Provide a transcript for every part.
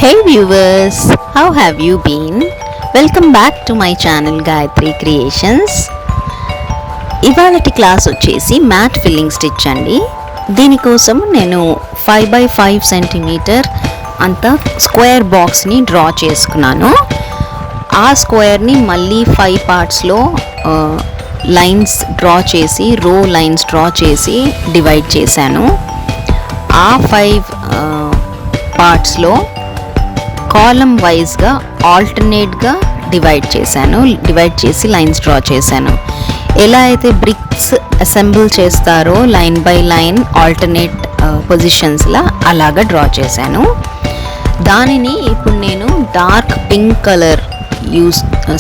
Hey viewers, how have you been? Welcome back to my channel Gayatri Creations. ఇవాళటి class వచ్చేసి mat filling stitch అండి. దీనికోసం నేను 5x5 centimetre అంత square బాక్స్ని డ్రా చేసుకున్నాను. ఆ స్క్వేర్ని మళ్ళీ 5 పార్ట్స్లో లైన్స్ డ్రా చేసి లైన్స్ డ్రా చేసి డివైడ్ చేశాను. ఆ 5 పార్ట్స్లో కాలమ్ వైజ్గా ఆల్టర్నేట్గా డివైడ్ చేసి లైన్స్ డ్రా చేశాను. ఎలా అయితే బ్రిక్స్ అసెంబుల్ చేస్తారో లైన్ బై లైన్ ఆల్టర్నేట్ పొజిషన్స్లా అలాగా డ్రా చేశాను. దానిని ఇప్పుడు నేను dark pink colour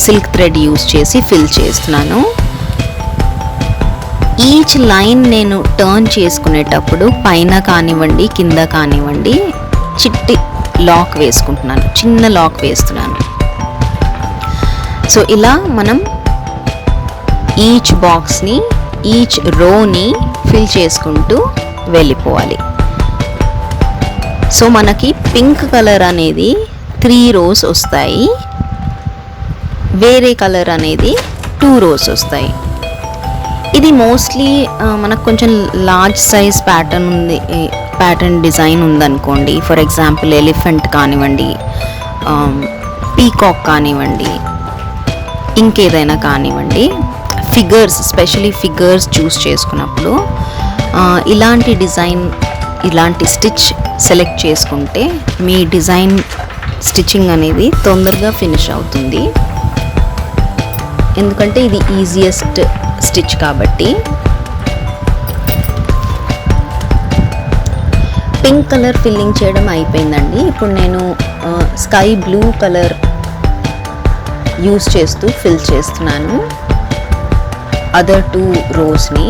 silk thread use చేసి ఫిల్ చేస్తున్నాను. ఈచ్ లైన్ నేను టర్న్ చేసుకునేటప్పుడు పైన కానివ్వండి కింద కానివ్వండి లాక్ వేసుకుంటున్నాను, చిన్న లాక్ వేస్తున్నాను. సో ఇలా మనం ఈచ్ బాక్స్ని ఈచ్ రోని ఫిల్ చేసుకుంటూ వెళ్ళిపోవాలి. సో మనకి పింక్ కలర్ అనేది 3 rows వస్తాయి, వేరే కలర్ అనేది 2 rows వస్తాయి. ఇది మోస్ట్లీ మనకు కొంచెం లార్జ్ సైజ్ ప్యాటర్న్ డిజైన్ ఉందనుకోండి, ఫర్ ఎగ్జాంపుల్ ఎలిఫెంట్ కానివ్వండి, పీకాక్ కానివ్వండి, ఇంకేదైనా కానివ్వండి, ఫిగర్స్ స్పెషలీ ఫిగర్స్ చూస్ చేసుకున్నప్పుడు ఇలాంటి డిజైన్ ఇలాంటి స్టిచ్ సెలెక్ట్ చేసుకుంటే మీ డిజైన్ స్టిచ్చింగ్ అనేది తొందరగా ఫినిష్ అవుతుంది. ఎందుకంటే ఇది ఈజియెస్ట్ స్టిచ్ కాబట్టి. పింక్ కలర్ ఫిల్లింగ్ చేయడం అయిపోయిందండి. ఇప్పుడు నేను స్కై బ్లూ కలర్ యూస్ చేస్తూ ఫిల్ చేస్తున్నాను అదర్ 2 rows-ని.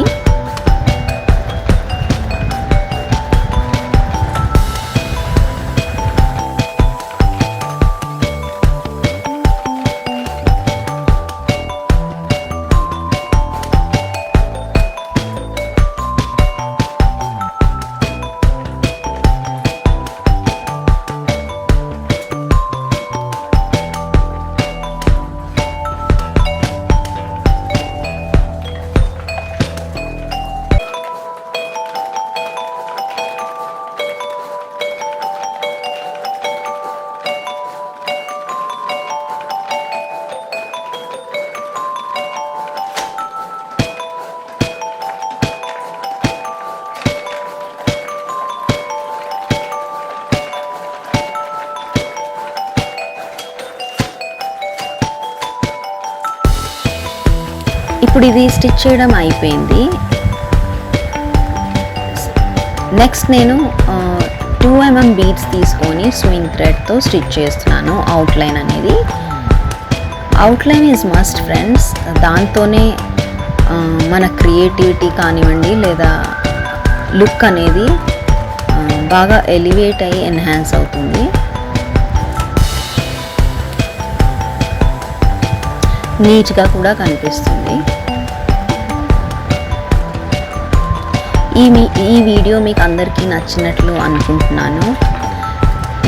ఇప్పుడు ఇది స్టిచ్ చేయడం అయిపోయింది. నెక్స్ట్ నేను 2 mm బీడ్స్ తీసుకొని స్వింగ్ థ్రెడ్తో స్టిచ్ చేస్తున్నాను. అవుట్లైన్ అనేది అవుట్లైన్ ఈజ్ మస్ట్ ఫ్రెండ్స్. దాంతోనే మన క్రియేటివిటీ కానివ్వండి లేదా లుక్ అనేది బాగా ఎలివేట్ అయ్యి ఎన్హాన్స్ అవుతుంది. నీట్గా కూడా కనిపిస్తుంది. ఈ వీడియో మీకు అందరికీ నచ్చినట్లు అనుకుంటున్నాను.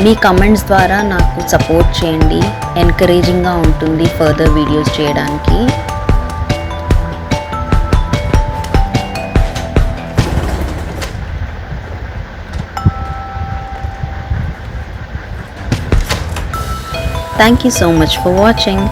మీ కమెంట్స్ ద్వారా నాకు సపోర్ట్ చేయండి, ఎంకరేజింగ్గా ఉంటుంది ఫర్దర్ వీడియోస్ చేయడానికి. Thank you so much for watching.